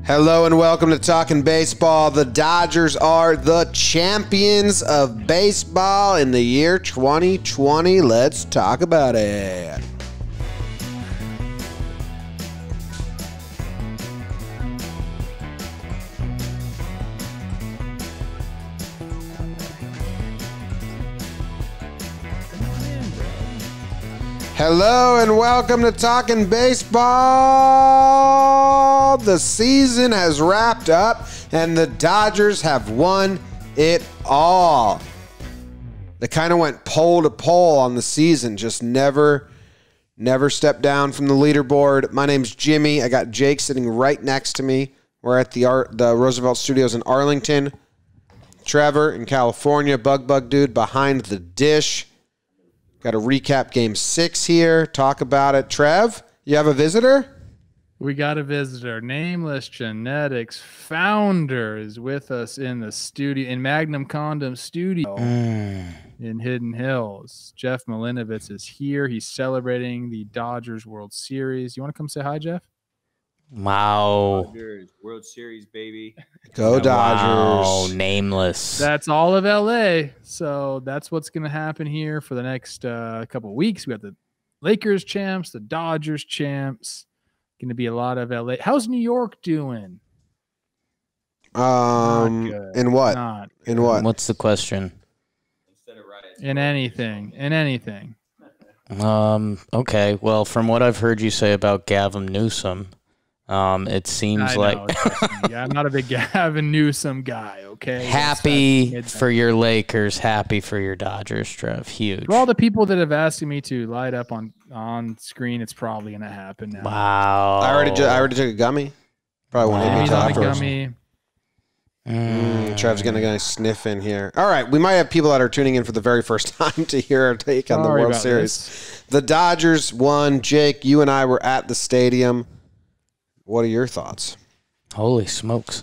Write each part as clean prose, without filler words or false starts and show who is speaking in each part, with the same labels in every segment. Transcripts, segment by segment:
Speaker 1: Hello and welcome to Talkin Baseball. The Dodgers are the champions of baseball in the year 2020. Let's talk about it. Hello and welcome to Talkin Baseball. The season has wrapped up and the Dodgers have won it all. They kind of went pole to pole on the season, just never stepped down from the leaderboard. My name's Jimmy. I got Jake sitting right next to me. We're at the Roosevelt Studios in Arlington. Trevor in California, Bug Dude behind the dish. Got to recap Game 6 here, talk about it. Trev, you have a visitor?
Speaker 2: We got a visitor. Nameless Genetics founder is with us in the studio, in Magnum Condom Studio in Hidden Hills. Jeff Malinovitz is here. He's celebrating the Dodgers World Series. You want to come say hi, Jeff?
Speaker 3: Wow.
Speaker 4: World Series, baby.
Speaker 1: Go Dodgers.
Speaker 3: Wow, nameless.
Speaker 2: That's all of LA. So that's what's going to happen here for the next couple of weeks. We got the Lakers champs, the Dodgers champs. Going to be a lot of LA. How's New York doing?
Speaker 1: In what? In what?
Speaker 3: What's the question?
Speaker 4: Instead of riots.
Speaker 2: In anything. In anything.
Speaker 3: Okay. Well, from what I've heard you say about Gavin Newsom, it seems like
Speaker 2: I'm not a big Gavin Newsom guy, okay?
Speaker 3: Happy for your Lakers, happy for your Dodgers, Trev. Huge.
Speaker 2: For all the people that have asked me to light up on screen, it's probably going to happen now.
Speaker 3: Wow.
Speaker 1: I already took a gummy. Probably won't hit me
Speaker 2: He's
Speaker 1: till
Speaker 2: on a
Speaker 1: afterwards.
Speaker 2: gummy.
Speaker 1: Trev's gonna sniff in here. All right, we might have people that are tuning in for the very first time to hear our take on the World Series. The Dodgers won. Jake, you and I were at the stadium. What are your thoughts?
Speaker 3: Holy smokes.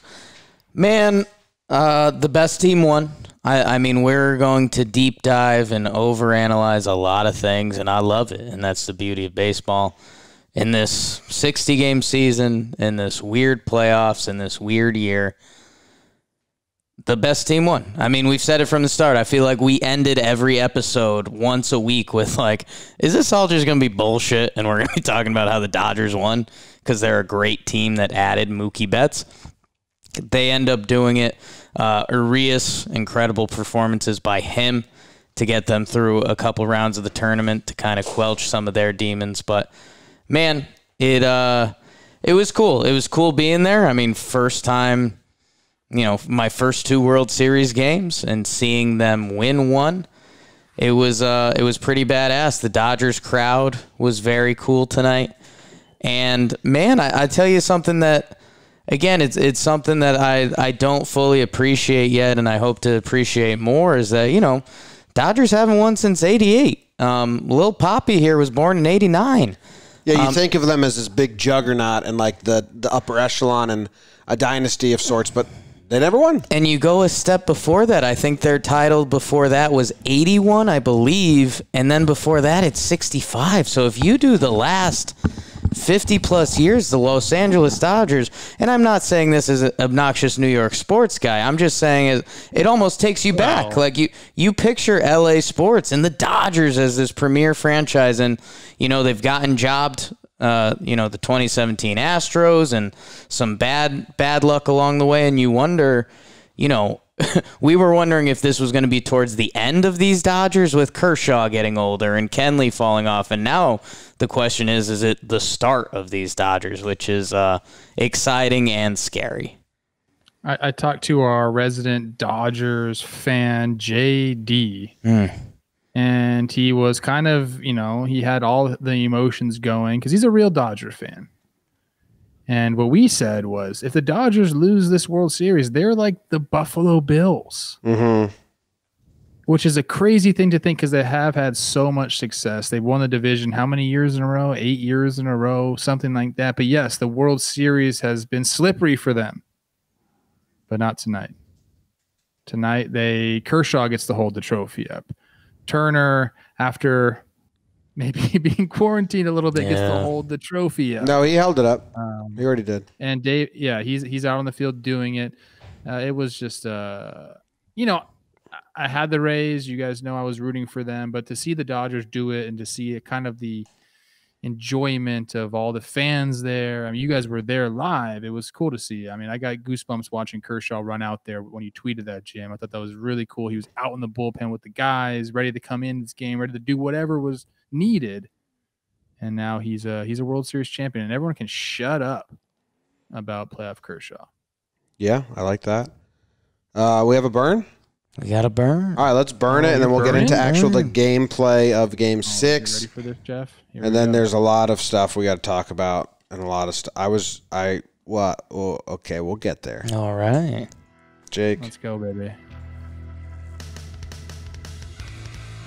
Speaker 3: Man, the best team won. I mean, we're going to deep dive and overanalyze a lot of things, and I love it. And that's the beauty of baseball. In this 60-game season, in this weird playoffs, in this weird year, the best team won. I mean, we've said it from the start. I feel like we ended every episode once a week with like, is this all just going to be bullshit? And we're going to be talking about how the Dodgers won because they're a great team that added Mookie Betts. They end up doing it. Urias, incredible performances by him to get them through a couple rounds of the tournament to kind of quelch some of their demons. But, man, it was cool. It was cool being there. I mean, first time, my first two World Series games and seeing them win one, it was pretty badass. The Dodgers crowd was very cool tonight. And, man, I tell you something that, again, it's something that I don't fully appreciate yet, and I hope to appreciate more, is that, Dodgers haven't won since 88. Lil Poppy here was born in 89.
Speaker 1: Yeah, you think of them as this big juggernaut and like the upper echelon and a dynasty of sorts, but they never won.
Speaker 3: And you go a step before that. I think their title before that was 81, I believe, and then before that it's 65. So if you do the last 50-plus years, the Los Angeles Dodgers, and I'm not saying this as an obnoxious New York sports guy. I'm just saying it almost takes you back. Like you picture L.A. sports and the Dodgers as this premier franchise, and, they've gotten jobbed, the 2017 Astros and some bad luck along the way, and you wonder, we were wondering if this was going to be towards the end of these Dodgers with Kershaw getting older and Kenley falling off. And now the question is it the start of these Dodgers, which is exciting and scary?
Speaker 2: I talked to our resident Dodgers fan, JD, and he was kind of, he had all the emotions going because he's a real Dodger fan. And what we said was, if the Dodgers lose this World Series, they're like the Buffalo Bills, which is a crazy thing to think because they have had so much success. They've won the division how many years in a row? 8 years in a row, something like that. But yes, the World Series has been slippery for them, but not tonight. Tonight, Kershaw gets to hold the trophy up. Turner, after maybe being quarantined a little bit, gets to hold the trophy up.
Speaker 1: No, he held it up. He already did.
Speaker 2: And Dave, yeah, he's out on the field doing it. It was just, you know, I had the Rays. You guys know I was rooting for them, but to see the Dodgers do it and to see it kind of the enjoyment of all the fans there. I mean, you guys were there live. It was cool to see. I mean, I got goosebumps watching Kershaw run out there when you tweeted that, Jim. I thought that was really cool. He was out in the bullpen with the guys, ready to come in this game, ready to do whatever was needed. And now he's a World Series champion, and everyone can shut up about playoff Kershaw.
Speaker 1: Yeah, I like that. We have a burn?
Speaker 3: We got to burn.
Speaker 1: All right, let's burn it, and then we'll get into the gameplay of Game 6.
Speaker 2: You ready for this, Jeff?
Speaker 1: And then there's a lot of stuff we got to talk about, and a lot of stuff. Okay, we'll get there.
Speaker 3: All right.
Speaker 1: Jake.
Speaker 2: Let's go, baby.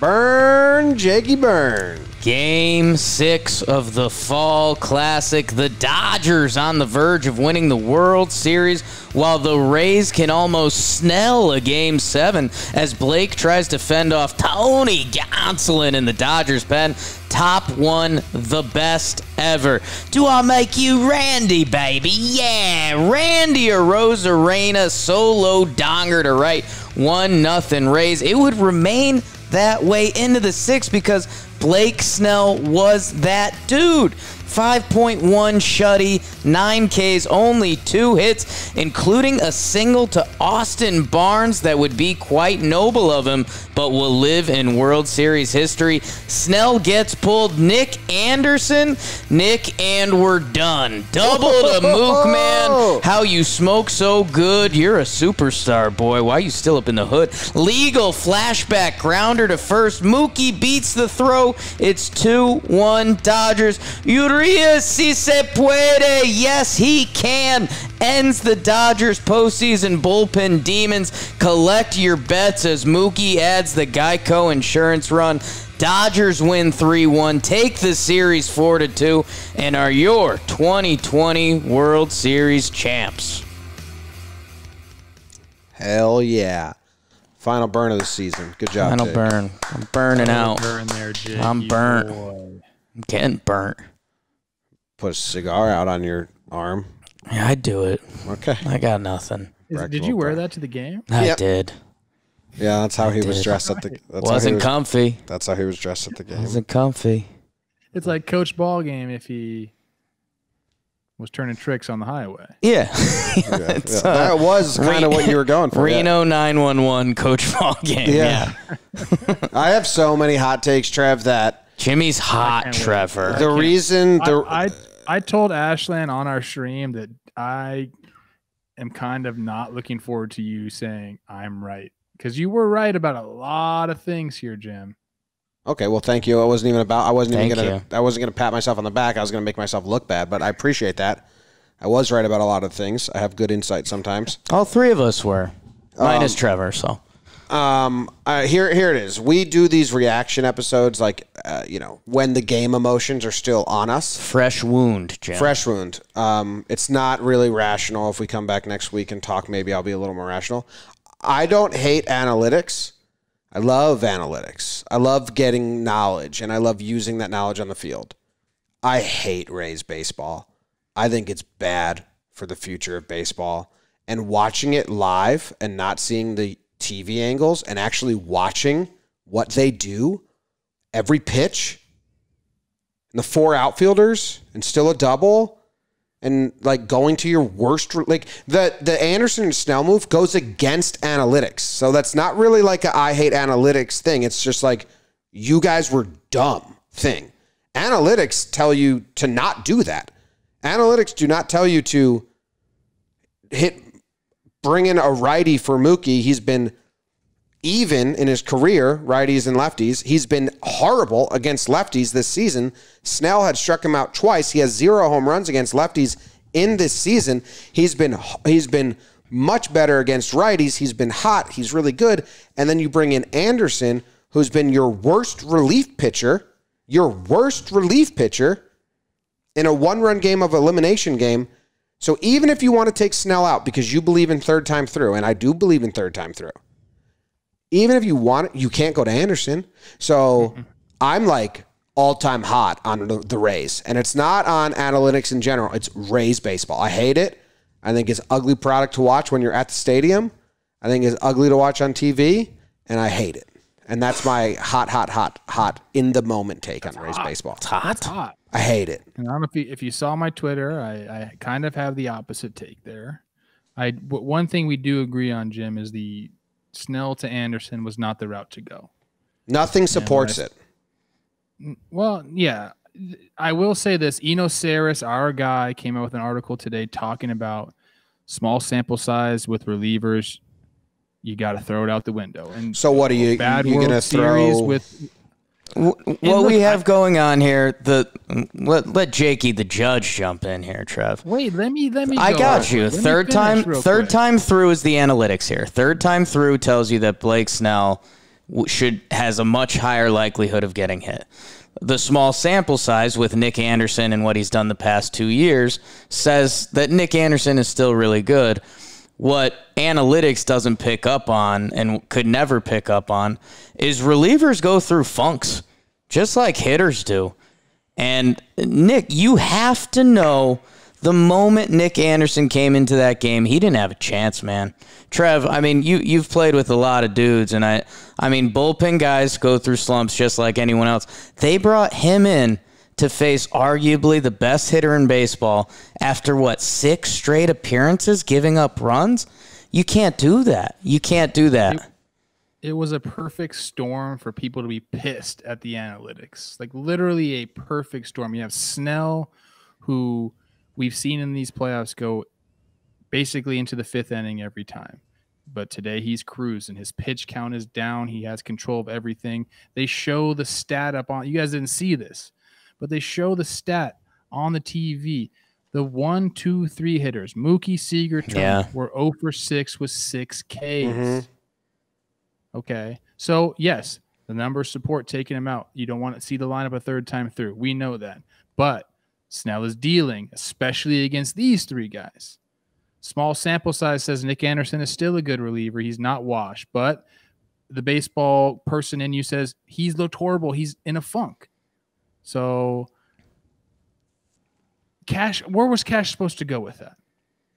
Speaker 1: Burn, Jakey, burn.
Speaker 3: Game 6 of the Fall Classic. The Dodgers on the verge of winning the World Series, while the Rays can almost Snell a Game 7 as Blake tries to fend off Tony Gonsolin in the Dodgers pen. Top one, the best ever. Do I make you Randy, baby? Yeah, Randy Arozarena solo donger to right. 1-0 Rays. It would remain that way into the 6th because Blake Snell was that dude. 5.1 shutty, 9 Ks, only 2 hits, including a single to Austin Barnes that would be quite noble of him, but will live in World Series history. Snell gets pulled. Nick Anderson, and we're done. Double to Mook, man. How you smoke so good. You're a superstar, boy. Why are you still up in the hood? Legal flashback grounder to first. Mookie beats the throw. It's 2-1 Dodgers. Urias, si se puede. Yes, he can. Ends the Dodgers postseason bullpen demons. Collect your bets as Mookie adds the Geico insurance run. Dodgers win 3-1, take the series 4-2, and are your 2020 World Series champs.
Speaker 1: Hell yeah. Final burn of the season. Good job,
Speaker 3: Final
Speaker 1: Jake.
Speaker 3: burn. I'm burning out.
Speaker 2: Burn there, Jake.
Speaker 3: I'm burnt.
Speaker 2: Boy.
Speaker 3: I'm getting burnt.
Speaker 1: Put a cigar out on your arm.
Speaker 3: Yeah, I'd do it.
Speaker 1: Okay.
Speaker 3: I got nothing.
Speaker 2: Did you wear that to the game?
Speaker 3: I did.
Speaker 1: Yeah, that's how he was
Speaker 3: did.
Speaker 1: dressed at the.
Speaker 3: Wasn't comfy.
Speaker 1: That's how he was dressed at the game.
Speaker 3: Wasn't comfy.
Speaker 2: It's like Coach Ball game if he was turning tricks on the highway.
Speaker 3: Yeah.
Speaker 1: That was kind of what you were going for.
Speaker 3: Reno 911 Coach Ball game. Yeah.
Speaker 1: I have so many hot takes, Trev, that
Speaker 3: Jimmy's hot, Trevor.
Speaker 1: the reason
Speaker 2: I told Ashland on our stream that I am kind of not looking forward to you saying I'm right, because you were right about a lot of things here, Jim.
Speaker 1: Okay, well, thank you. I wasn't even gonna pat myself on the back. I was gonna make myself look bad, but I appreciate that. I was right about a lot of things. I have good insight sometimes.
Speaker 3: All three of us were, minus Trevor. So,
Speaker 1: here it is. We do these reaction episodes, like when the game emotions are still on us.
Speaker 3: Fresh wound, Jim.
Speaker 1: Fresh wound. It's not really rational. If we come back next week and talk, maybe I'll be a little more rational. I don't hate analytics. I love analytics. I love getting knowledge, and I love using that knowledge on the field. I hate Rays baseball. I think it's bad for the future of baseball. And watching it live and not seeing the TV angles and actually watching what they do, every pitch, and the 4 outfielders, and still a double, and like going to your worst, like the Anderson and Snell move goes against analytics. So that's not really like a I hate analytics thing. It's just like you guys were dumb thing. Analytics tell you to not do that. Analytics do not tell you to bring in a righty for Mookie. He's been even in his career, righties and lefties. He's been horrible against lefties this season. Snell had struck him out twice. He has 0 home runs against lefties in this season. He's been much better against righties. He's been hot. He's really good. And then you bring in Anderson, who's been your worst relief pitcher in a 1-run game of elimination game. So even if you want to take Snell out because you believe in third time through, and I do believe in third time through, even if you want it, you can't go to Anderson. So I'm like all-time hot on the Rays. And it's not on analytics in general. It's Rays baseball. I hate it. I think it's ugly product to watch when you're at the stadium. I think it's ugly to watch on TV, and I hate it. And that's my hot in the moment take on Rays baseball.
Speaker 3: It's hot.
Speaker 2: That's hot.
Speaker 1: I hate it.
Speaker 2: And I don't know if you saw my Twitter, I kind of have the opposite take there. One thing we do agree on, Jim, is the Snell to Anderson was not the route to go.
Speaker 1: Nothing supports it.
Speaker 2: Well, yeah. I will say this. Eno Saris, our guy, came out with an article today talking about small sample size with relievers. You got to throw it out the window. And
Speaker 1: so what are you going to throw?
Speaker 3: What we have going on here, let Jakey the judge jump in here, Trev.
Speaker 2: Wait, let me
Speaker 3: I got you. Third time through is the analytics here. Third time through tells you that Blake Snell has a much higher likelihood of getting hit. The small sample size with Nick Anderson and what he's done the past 2 years says that Nick Anderson is still really good. What analytics doesn't pick up on and could never pick up on is relievers go through funks, just like hitters do. And Nick, you have to know the moment Nick Anderson came into that game, he didn't have a chance, man. Trev, I mean, you've played with a lot of dudes, and I mean, bullpen guys go through slumps just like anyone else. They brought him in to face arguably the best hitter in baseball after, 6 straight appearances giving up runs? You can't do that. You can't do that.
Speaker 2: It was a perfect storm for people to be pissed at the analytics. Like, literally a perfect storm. You have Snell, who we've seen in these playoffs go basically into the 5th inning every time. But today he's cruising. His pitch count is down. He has control of everything. They show the stat up on – you guys didn't see this, but they show the stat on the TV. The 1, 2, 3 hitters, Mookie, Seager, Turner, were 0 for 6 with 6 Ks. Mm-hmm. Okay. So, yes, the numbers support taking him out. You don't want to see the lineup a third time through. We know that. But Snell is dealing, especially against these 3 guys. Small sample size says Nick Anderson is still a good reliever. He's not washed. But the baseball person in you says he's looked horrible. He's in a funk. So, Cash, where was Cash supposed to go with that?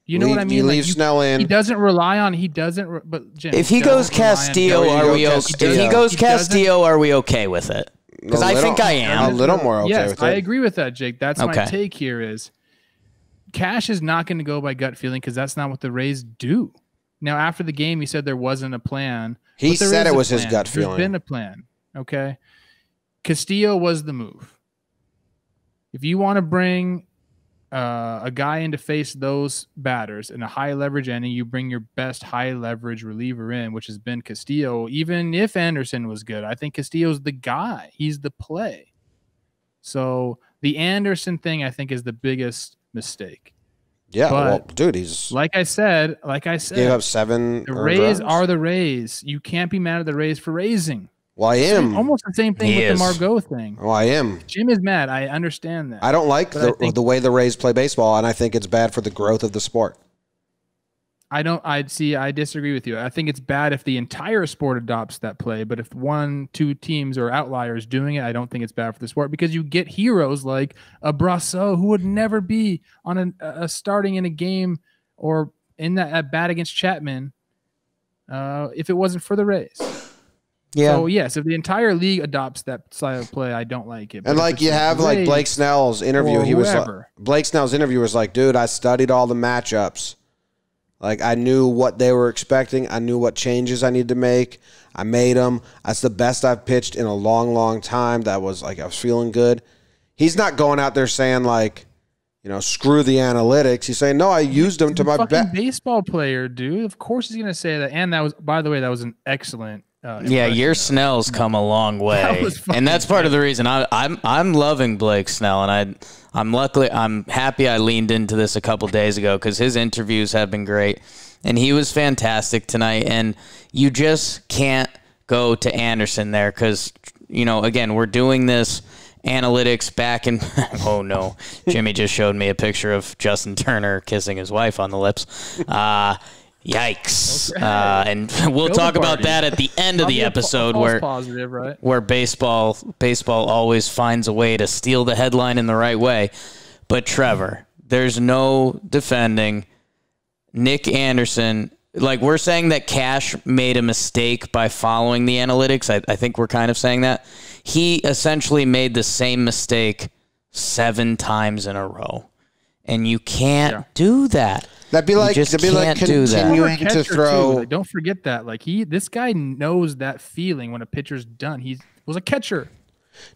Speaker 2: You know what I mean?
Speaker 1: You leave Snell in.
Speaker 2: He doesn't rely on. He doesn't. But Jim,
Speaker 3: if he goes Castillo, are we okay? If he goes Castillo, are we okay with it? Because I think I am
Speaker 1: a little more okay with it.
Speaker 2: I agree with that, Jake. That's my take here. Is Cash is not going to go by gut feeling because that's not what the Rays do. Now, after the game, he said there wasn't a plan.
Speaker 1: He said it was his gut feeling.
Speaker 2: There's been a plan. Okay, Castillo was the move. If you want to bring a guy in to face those batters in a high leverage inning, you bring your best high leverage reliever in, which has been Castillo. Even if Anderson was good, I think Castillo's the guy. He's the play. So the Anderson thing, I think, is the biggest mistake.
Speaker 1: Yeah,
Speaker 2: but,
Speaker 1: well, dude, he's
Speaker 2: like I said,
Speaker 1: gave up 7.
Speaker 2: The Rays are the Rays. You can't be mad at the Rays for raising.
Speaker 1: Well, I am.
Speaker 2: Almost the same thing with the Margot thing.
Speaker 1: Oh, I am.
Speaker 2: Jim is mad. I understand that.
Speaker 1: I don't like the way the Rays play baseball, and I think it's bad for the growth of the sport.
Speaker 2: I disagree with you. I think it's bad if the entire sport adopts that play, but if 1, 2 teams or outliers doing it, I don't think it's bad for the sport because you get heroes like a Brasso who would never be on a starting in a game or in that at bat against Chapman if it wasn't for the Rays. Yeah. So, yes, if the entire league adopts that style of play, I don't like it.
Speaker 1: And like you have like Blake Snell's interview, Blake Snell's interview was like, dude, I studied all the matchups. Like I knew what they were expecting. I knew what changes I needed to make. I made them. That's the best I've pitched in a long, long time. That was like I was feeling good. He's not going out there saying like, screw the analytics. He's saying, no, I used them to my best.
Speaker 2: Baseball player, dude. Of course he's going to say that. And that was, by the way, that was an excellent
Speaker 3: your Snell's come a long way, and that's part of the reason I'm loving Blake Snell, and I'm happy I leaned into this a couple days ago because his interviews have been great, and he was fantastic tonight. And you just can't go to Anderson there because again we're doing this analytics back in. Oh no, Jimmy just showed me a picture of Justin Turner kissing his wife on the lips. Yikes.
Speaker 2: Okay.
Speaker 3: And we'll talk about that at the end of the episode where baseball always finds a way to steal the headline in the right way. But Trevor, there's no defending Nick Anderson. Like, we're saying that Cash made a mistake by following the analytics. I think we're kind of saying that. He essentially made the same mistake 7 times in a row. And you can't do that.
Speaker 1: That'd be like continuing to throw.
Speaker 2: Like, don't forget that. Like, this guy knows that feeling when a pitcher's done. He was a catcher.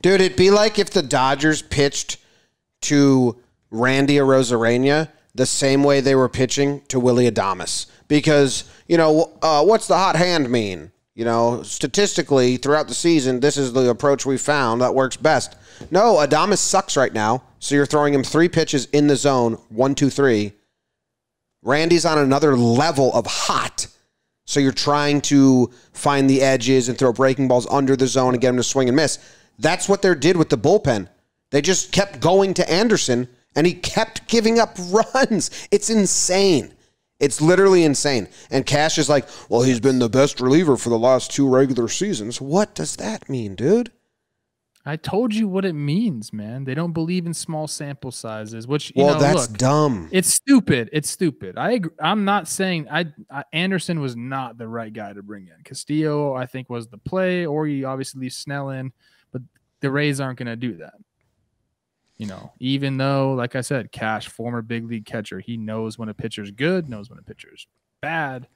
Speaker 1: Dude, it'd be like if the Dodgers pitched to Randy Arozarena the same way they were pitching to Willy Adames. Because, what's the hot hand mean? Statistically, throughout the season, this is the approach we found that works best. No, Adames sucks right now, so you're throwing him 3 pitches in the zone, 1, 2, 3. Randy's on another level of hot, so you're trying to find the edges and throw breaking balls under the zone and get him to swing and miss. That's what they did with the bullpen. They just kept going to Anderson, and he kept giving up runs. It's insane. It's literally insane. And Cash is like, well, he's been the best reliever for the last 2 regular seasons. What does that mean, dude?
Speaker 2: I told you what it means, man. They don't believe in small sample sizes, which,
Speaker 1: that's dumb.
Speaker 2: It's stupid. It's stupid. I agree. I'm not saying Anderson was not the right guy to bring in. Castillo, I think, was the play, or you obviously leave Snell in, but the Rays aren't going to do that. Even though, like I said, Cash, former big league catcher, he knows when a pitcher's good, knows when a pitcher's bad,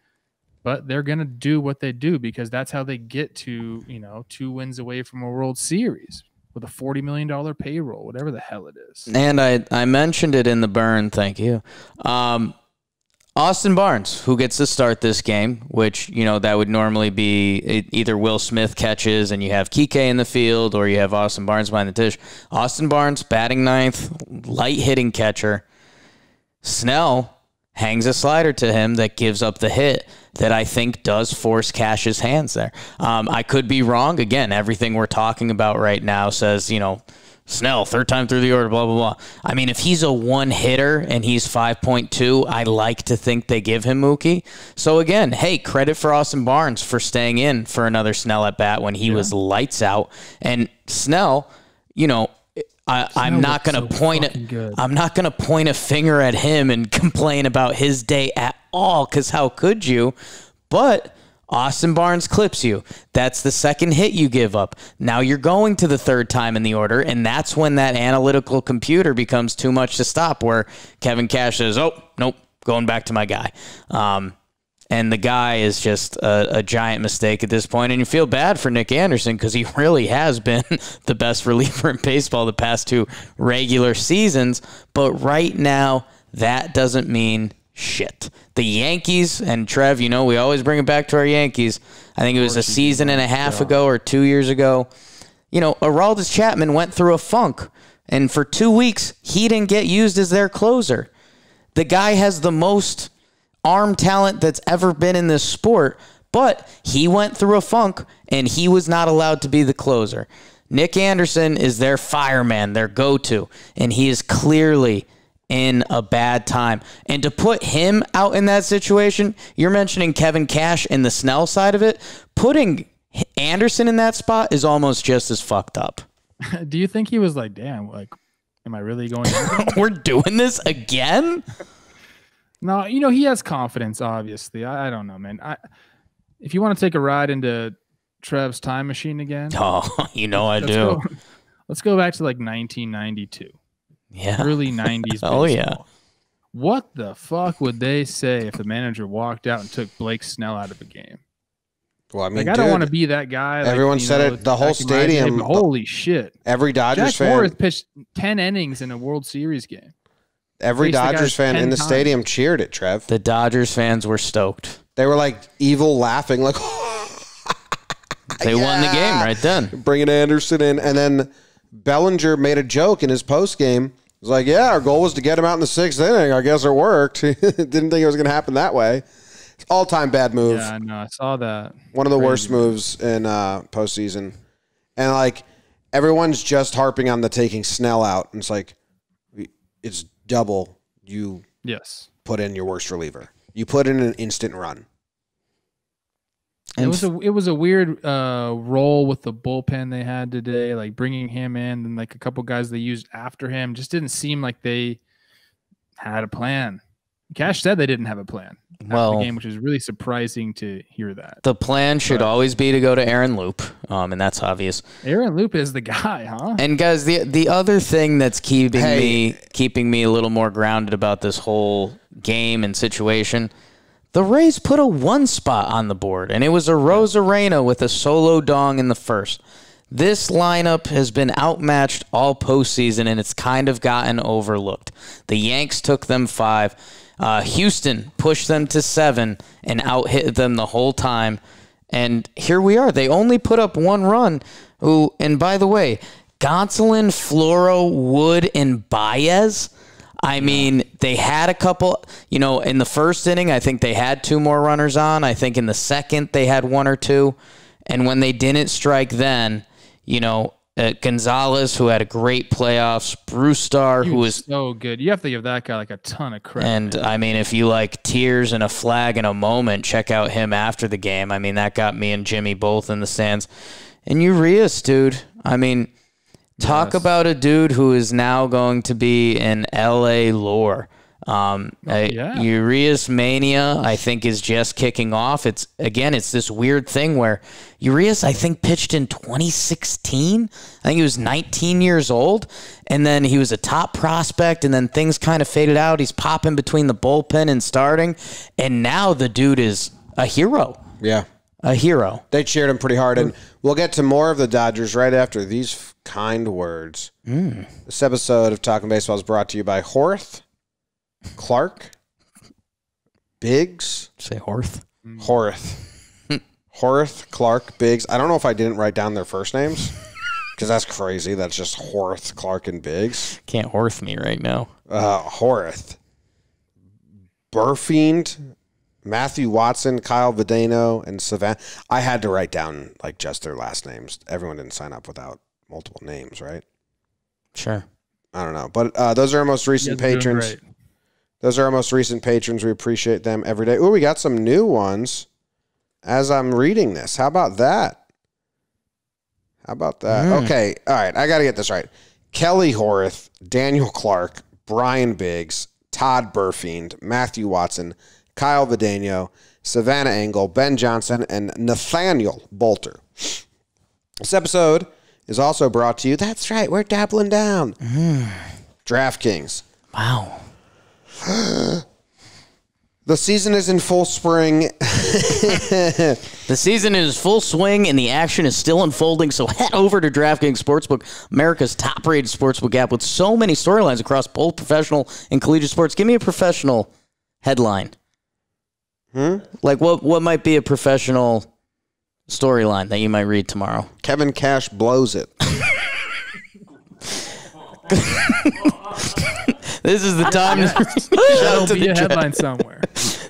Speaker 2: but they're going to do what they do because that's how they get to, 2 wins away from a World Series with a $40 million payroll, whatever the hell it is.
Speaker 3: And I mentioned it in the burn, thank you. Austin Barnes, who gets to start this game, which, that would normally be either Will Smith catches and you have Kike in the field, or you have Austin Barnes behind the dish. Austin Barnes, batting 9th, light-hitting catcher. Snell hangs a slider to him that gives up the hit that I think does force Cash's hands there. I could be wrong. Again, everything we're talking about right now says, Snell, 3rd time through the order, blah, blah, blah. I mean, if he's a one-hitter and he's 5.2, I like to think they give him Mookie. So, again, hey, credit for Austin Barnes for staying in for another Snell at-bat when he was lights out. And Snell, I'm not going to point a finger at him and complain about his day at all, because how could you? But Austin Barnes clips you. That's the 2nd hit you give up. Now you're going to the 3rd time in the order, and that's when that analytical computer becomes too much to stop, where Kevin Cash says, oh, nope, going back to my guy. And the guy is just a giant mistake at this point, and you feel bad for Nick Anderson because he really has been the best reliever in baseball the past 2 regular seasons, but right now that doesn't mean shit. The Yankees, and Trev, we always bring it back to our Yankees. I think it was a season and a half ago or 2 years ago. Aroldis Chapman went through a funk, and for 2 weeks, he didn't get used as their closer. The guy has the most arm talent that's ever been in this sport, but he went through a funk, and he was not allowed to be the closer. Nick Anderson is their fireman, their go-to, and he is clearly in a bad time. And to put him out in that situation, you're mentioning Kevin Cash in the Snell side of it. Putting Anderson in that spot is almost just as fucked up.
Speaker 2: Do you think he was like, damn, am I really going
Speaker 3: We're doing this again?
Speaker 2: No, he has confidence, obviously. I don't know, man. If you want to take a ride into Trev's time machine again.
Speaker 3: Oh, I do.
Speaker 2: Let's go back to 1992.
Speaker 3: Yeah.
Speaker 2: Early 90s baseball.
Speaker 3: Oh, yeah.
Speaker 2: What the fuck would they say if the manager walked out and took Blake Snell out of a game?
Speaker 1: Well, I mean,
Speaker 2: I don't want to be that guy.
Speaker 1: Everyone said it. The whole stadium.
Speaker 2: Holy shit!
Speaker 1: Every Dodgers fan.
Speaker 2: Jack Morris pitched 10 innings in a World Series game.
Speaker 1: Every Dodgers fan in the stadium cheered it, Trev.
Speaker 3: The Dodgers fans were stoked.
Speaker 1: They were like evil laughing, like
Speaker 3: they won the game right then.
Speaker 1: Bringing Anderson in, and then Bellinger made a joke in his post game. He was like, "Yeah, our goal was to get him out in the 6th inning. I guess it worked. Didn't think it was going to happen that way." All-time bad move.
Speaker 2: Yeah, I know. I saw that.
Speaker 1: One of the worst moves in postseason. And, everyone's just harping on the taking Snell out. And it's like, it's double you put in your worst reliever. You put in an instant run.
Speaker 2: It was a weird role with the bullpen they had today, like bringing him in and like a couple guys they used after him just didn't seem like they had a plan. Cash said they didn't have a plan after the game, which is really surprising to hear that.
Speaker 3: The plan should always be to go to Aaron Loop, and that's obvious.
Speaker 2: Aaron Loop is the guy, huh?
Speaker 3: And guys, the other thing that's keeping me a little more grounded about this whole game and situation. The Rays put a 1 spot on the board, and it was a Rosarena with a solo dong in the first. This lineup has been outmatched all postseason, and it's kind of gotten overlooked. The Yanks took them 5. Houston pushed them to 7 and out-hit them the whole time. And here we are. They only put up 1 run. And by the way, Gonsolin, Floro, Wood, and Baez. I mean, they had a couple, in the first inning, I think they had 2 more runners on. I think in the second, they had 1 or 2. And when they didn't strike then, Gonzalez, who had a great playoffs, Brewstar, who was
Speaker 2: so good. You have to give that guy like a ton of credit.
Speaker 3: And, I mean, if you like tears and a flag in a moment, check out him after the game. I mean, that got me and Jimmy both in the stands. And Urias, dude, I mean... Talk about a dude who is now going to be in L.A. lore. Urias mania, I think, is just kicking off. It's this weird thing where Urias, I think, pitched in 2016. I think he was 19 years old, and then he was a top prospect, and then things kind of faded out. He's popping between the bullpen and starting, and now the dude is a hero.
Speaker 1: Yeah.
Speaker 3: A hero.
Speaker 1: They cheered him pretty hard, and we'll get to more of the Dodgers right after these kind words. This episode of Talkin' Baseball is brought to you by Horth, Clark, Biggs.
Speaker 3: Say Horth.
Speaker 1: Horth, Clark, Biggs. I don't know if I didn't write down their first names because that's crazy. That's just Horth, Clark, and Biggs.
Speaker 3: Can't Horth me right now.
Speaker 1: Horth, Burfiend, Matthew Watson, Kyle Vedano, and Savannah. I had to write down like just their last names. Everyone didn't sign up without multiple names, right?
Speaker 3: Sure.
Speaker 1: I don't know. But those are our most recent patrons. Those are our most recent patrons. We appreciate them every day. Oh, we got some new ones as I'm reading this. How about that? Okay. All right. I got to get this right. Kelly Horth, Daniel Clark, Brian Biggs, Todd Burfiend, Matthew Watson, Kyle Vedano, Savannah Engel, Ben Johnson, and Nathaniel Bolter. This episode is also brought to you. That's right. We're dabbling down. DraftKings.
Speaker 3: Wow.
Speaker 1: The season is in full spring.
Speaker 3: The season is full swing, and the action is still unfolding, so head over to DraftKings Sportsbook, America's top-rated sportsbook app with so many storylines across both professional and collegiate sports. Give me a professional headline. Like what might be a professional storyline that you might read tomorrow?
Speaker 1: Kevin Cash blows it.
Speaker 3: This is the time
Speaker 2: That'll be a headline somewhere.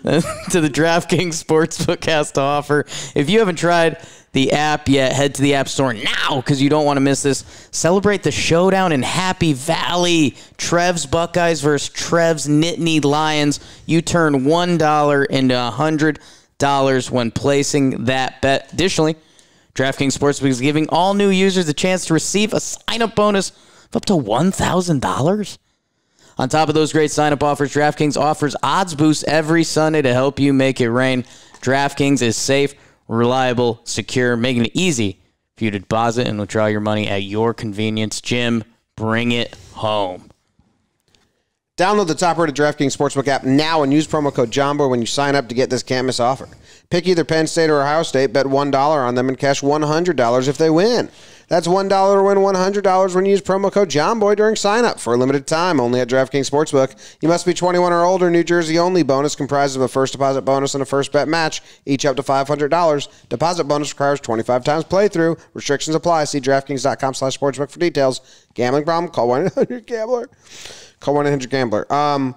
Speaker 3: to the DraftKings Sportsbook has to offer. If you haven't tried the app yet, head to the App Store now because you don't want to miss this. Celebrate the showdown in Happy Valley. Trev's Buckeyes versus Trev's Nittany Lions. You turn $1 into $100 when placing that bet. Additionally, DraftKings Sportsbook is giving all new users a chance to receive a sign-up bonus of up to $1,000. On top of those great sign-up offers, DraftKings offers odds boosts every Sunday to help you make it rain. DraftKings is safe, reliable, secure, making it easy for you to deposit and withdraw your money at your convenience. Jim, bring it home.
Speaker 1: Download the top-rated DraftKings Sportsbook app now and use promo code Jomboy when you sign up to get this can't-miss offer. Pick either Penn State or Ohio State, bet $1 on them, and cash $100 if they win. That's $1 to win $100 when you use promo code Jomboy during sign-up for a limited time only at DraftKings Sportsbook. You must be 21 or older. New Jersey only. Bonus comprised of a first deposit bonus and a first bet match, each up to $500. Deposit bonus requires 25 times playthrough. Restrictions apply. See DraftKings.com/sportsbook for details. Gambling problem? Call 1-800-GAMBLER. Call 1-800-GAMBLER.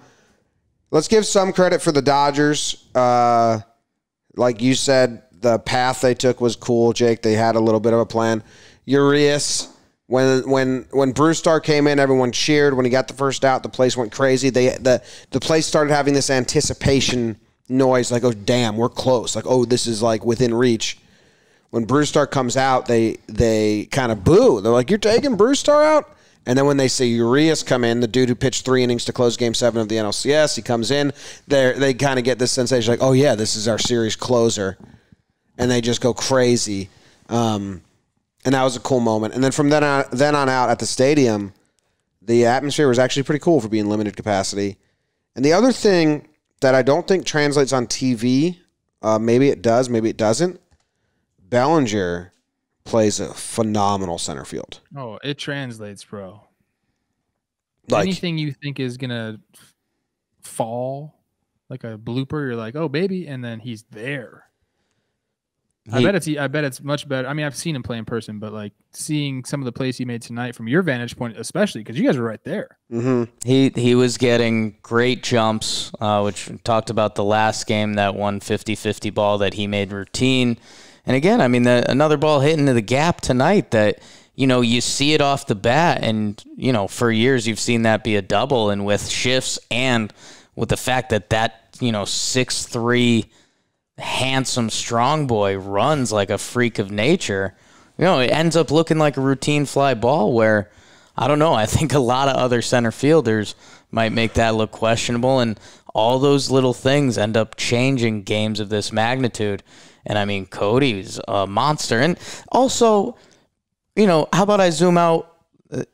Speaker 1: Let's give some credit for the Dodgers. Like you said, the path they took was cool, Jake. They had a little bit of a plan. Urias, when Brewstar came in, everyone cheered. When he got the first out, the place went crazy. The place started having this anticipation noise, like, oh, damn, we're close. Like, oh, this is like within reach. When Brewstar comes out, they kind of boo. They're like, you're taking Brewstar out? And then when they see Urias come in, the dude who pitched 3 innings to close Game 7 of the NLCS, he comes in, they kind of get this sensation like, oh, yeah, this is our series closer. And they just go crazy. And that was a cool moment. And then from then on out at the stadium, the atmosphere was actually pretty cool for being limited capacity. And the other thing that I don't think translates on TV, maybe it does, maybe it doesn't, Bellinger plays a phenomenal center field.
Speaker 2: Oh, it translates, bro.
Speaker 1: Like,
Speaker 2: anything you think is gonna fall, like a blooper, you're like, oh baby, and then he's there. I bet it's much better. I mean, I've seen him play in person, but like seeing some of the plays he made tonight from your vantage point, especially because you guys were right there.
Speaker 1: Mm-hmm.
Speaker 3: He was getting great jumps, which we talked about the last game, that 150-50 ball that he made routine. And again, I mean, another ball hit into the gap tonight that, you know, you see it off the bat, and, you know, for years you've seen that be a double, and with shifts and with the fact that, you know, 6'3", handsome, strong boy runs like a freak of nature, you know, it ends up looking like a routine fly ball where, I don't know, I think a lot of other center fielders might make that look questionable, and all those little things end up changing games of this magnitude. And I mean, Cody's a monster. And also, you know, how about I zoom out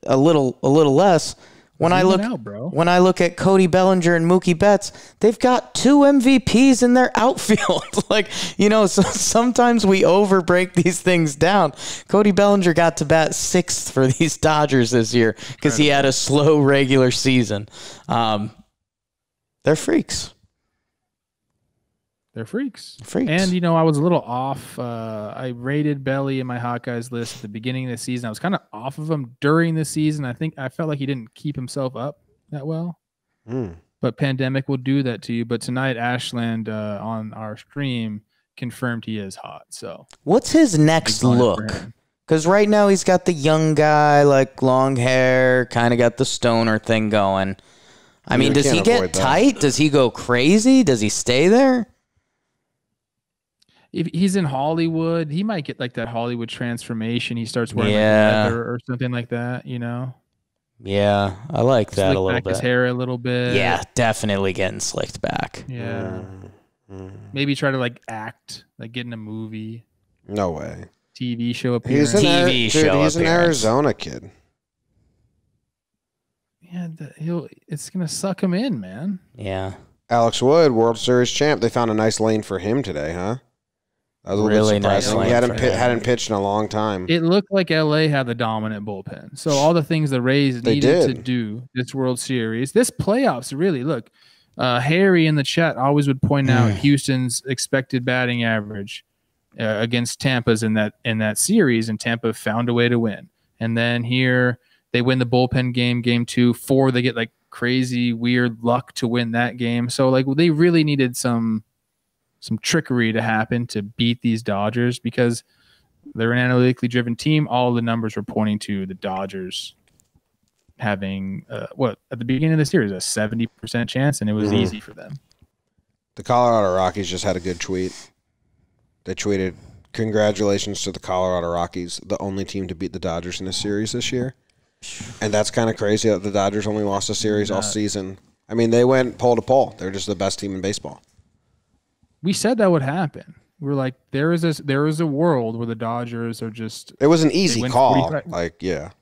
Speaker 3: a little less? When I look at Cody Bellinger and Mookie Betts, they've got 2 MVPs in their outfield. Like, you know, so sometimes we overbreak these things down. Cody Bellinger got to bat 6th for these Dodgers this year because he had a slow regular season. They're freaks.
Speaker 2: They're freaks. And, you know, I was a little off. I rated Belly in my Hawkeyes list at the beginning of the season. I was kind of off of him during the season. I felt like he didn't keep himself up that well. But pandemic will do that to you. But tonight, Ashland on our stream confirmed he is hot. So
Speaker 3: what's his next look? Because right now he's got the young guy, like long hair, kind of got the stoner thing going. I mean, does he get tight? Does he go crazy? Does he stay there?
Speaker 2: If he's in Hollywood, he might get like that Hollywood transformation. He starts wearing like leather or something like that, you know?
Speaker 3: Yeah, I like that a little
Speaker 2: back
Speaker 3: bit.
Speaker 2: His hair a little bit.
Speaker 3: Yeah, definitely getting slicked back.
Speaker 2: Yeah. Maybe try to like act, like get in a movie.
Speaker 1: No way.
Speaker 2: TV show appearance.
Speaker 1: He's an Arizona kid.
Speaker 2: Yeah, it's going to suck him in, man.
Speaker 3: Yeah.
Speaker 1: Alex Wood, World Series champ. They found a nice lane for him today, huh? That was
Speaker 3: really nice.
Speaker 1: He hadn't pitched in a long time.
Speaker 2: It looked like LA had the dominant bullpen. So all the things the Rays needed to do this World Series, this playoffs, really, look, Harry in the chat always would point out Houston's expected batting average against Tampa's in that series, and Tampa found a way to win. And then here they win the bullpen game, game 2. 4, they get like crazy, weird luck to win that game. So like they really needed some trickery to happen to beat these Dodgers because they're an analytically driven team. All the numbers were pointing to the Dodgers having at the beginning of the series, a 70% chance, and it was easy for them.
Speaker 1: The Colorado Rockies just had a good tweet. They tweeted, "Congratulations to the Colorado Rockies, the only team to beat the Dodgers in a series this year." And that's kind of crazy that the Dodgers only lost a series all season. I mean, they went pole to pole. They're just the best team in baseball.
Speaker 2: We said that would happen. We're like, there is a world where the Dodgers are just.
Speaker 1: It was an easy call.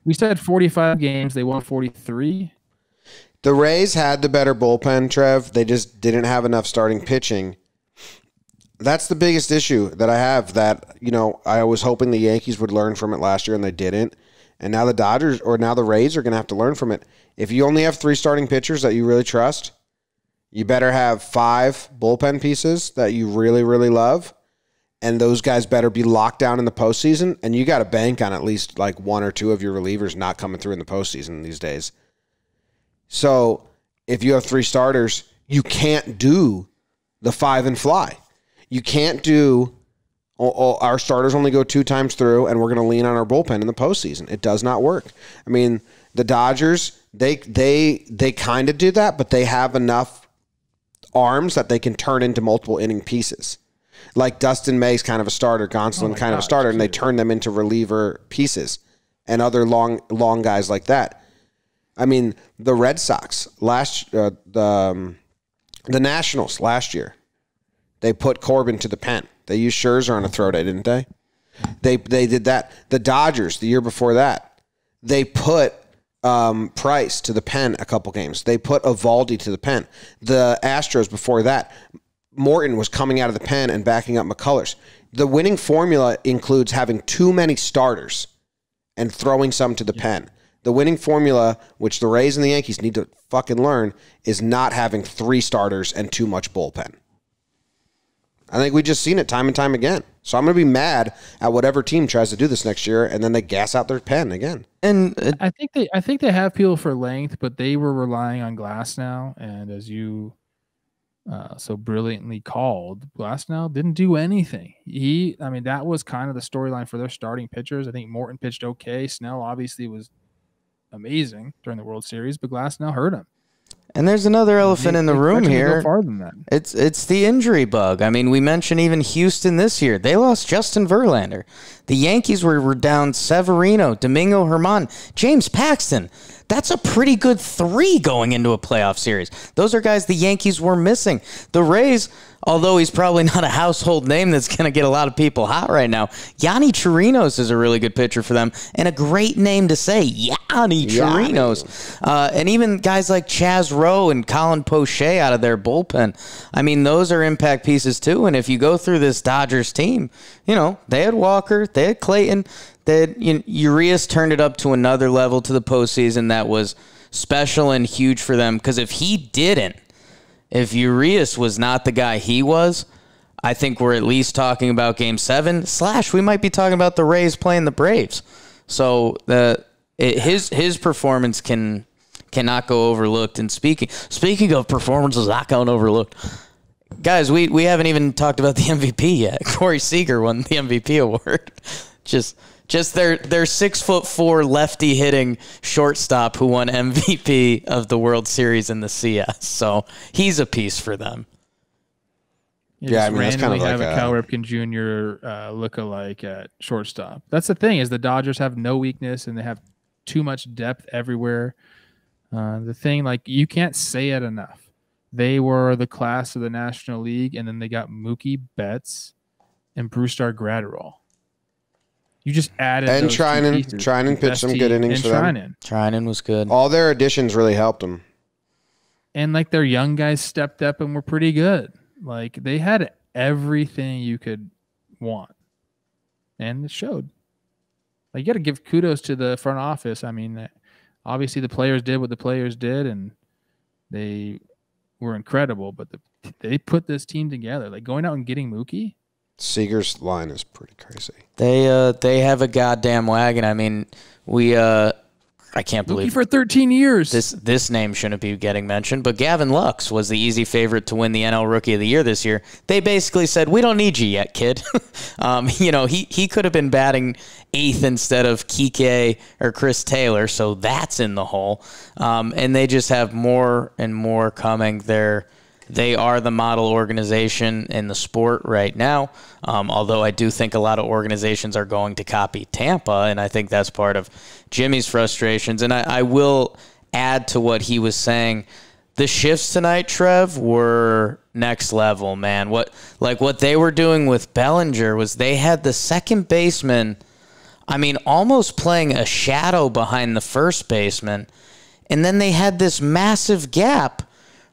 Speaker 1: We
Speaker 2: said 45 games. They won 43.
Speaker 1: The Rays had the better bullpen, Trev. They just didn't have enough starting pitching. That's the biggest issue that I have. That, you know, I was hoping the Yankees would learn from it last year, and they didn't. And now the Rays are going to have to learn from it. If you only have 3 starting pitchers that you really trust, you better have 5 bullpen pieces that you really, really love, and those guys better be locked down in the postseason, and you got to bank on at least like 1 or 2 of your relievers not coming through in the postseason these days. So if you have 3 starters, you can't do the 5 and fly. You can't do our starters only go 2 times through, and we're going to lean on our bullpen in the postseason. It does not work. I mean, the Dodgers, they kind of do that, but they have enough arms that they can turn into multiple inning pieces. Like Dustin May's kind of a starter, Gonsolin kind of a starter, and they turn them into reliever pieces and other long guys like that. I mean, the Red Sox the Nationals last year, they put Corbin to the pen. They used Scherzer on a throw day, didn't they? They did that. The Dodgers the year before that, they put Price to the pen a couple games. They put Evaldi to the pen. The Astros before that, Morton was coming out of the pen and backing up McCullers. The winning formula includes having too many starters and throwing some to the pen. The winning formula, which the Rays and the Yankees need to fucking learn, is not having 3 starters and too much bullpen. I think we just seen it time and time again. So I'm going to be mad at whatever team tries to do this next year, and then they gas out their pen again.
Speaker 3: And
Speaker 2: I think they have people for length, but they were relying on Glasnow, and as you so brilliantly called, Glasnow didn't do anything. That was kind of the storyline for their starting pitchers. I think Morton pitched okay. Snell obviously was amazing during the World Series, but Glasnow hurt him.
Speaker 3: And there's another elephant in the room here.
Speaker 2: Farther than that.
Speaker 3: It's the injury bug. I mean, we mentioned even Houston this year. They lost Justin Verlander. The Yankees were down Severino, Domingo Germán, James Paxton. That's a pretty good 3 going into a playoff series. Those are guys the Yankees were missing. The Rays, although he's probably not a household name that's going to get a lot of people hot right now, Yanni Chirinos is a really good pitcher for them, and a great name to say, Yanni Chirinos. And even guys like Chaz Rowe and Colin Poche out of their bullpen. I mean, those are impact pieces too, and if you go through this Dodgers team, they had Walker, they had Clayton, Urias turned it up to another level to the postseason that was special and huge for them, because if Urias was not the guy he was, I think we're at least talking about Game 7 / we might be talking about the Rays playing the Braves. So his performance cannot go overlooked. And speaking of performances not going overlooked, guys, we haven't even talked about the MVP yet. Corey Seager won the MVP award. Just their 6'4" lefty hitting shortstop who won MVP of the World Series in the CS. So he's a piece for them.
Speaker 2: That's kind of like a Cal Ripken Jr. Lookalike at shortstop. That's the thing, is the Dodgers have no weakness and they have too much depth everywhere. The thing, you can't say it enough. They were the class of the National League, and then they got Mookie Betts and Brusdar Graterol. You just added
Speaker 1: and Treinen pitched some good innings for them.
Speaker 3: Treinen was good.
Speaker 1: All their additions really helped them.
Speaker 2: And their young guys stepped up and were pretty good. They had everything you could want, and it showed. You got to give kudos to the front office. I mean, obviously the players did what the players did, and they were incredible. But they put this team together. Going out and getting Mookie.
Speaker 1: Seager's line is pretty crazy.
Speaker 3: They have a goddamn wagon. I mean, I can't believe
Speaker 2: Mookie for 13 years.
Speaker 3: This name shouldn't be getting mentioned, but Gavin Lux was the easy favorite to win the NL Rookie of the Year this year. They basically said, "We don't need you yet, kid." He could have been batting 8th instead of Kike or Chris Taylor, so that's in the hole. And they just have more and more coming. They are the model organization in the sport right now, although I do think a lot of organizations are going to copy Tampa, and I think that's part of Jimmy's frustrations. And I will add to what he was saying. The shifts tonight, Trev, were next level, man. What they were doing with Bellinger was they had the second baseman, almost playing a shadow behind the first baseman, and then they had this massive gap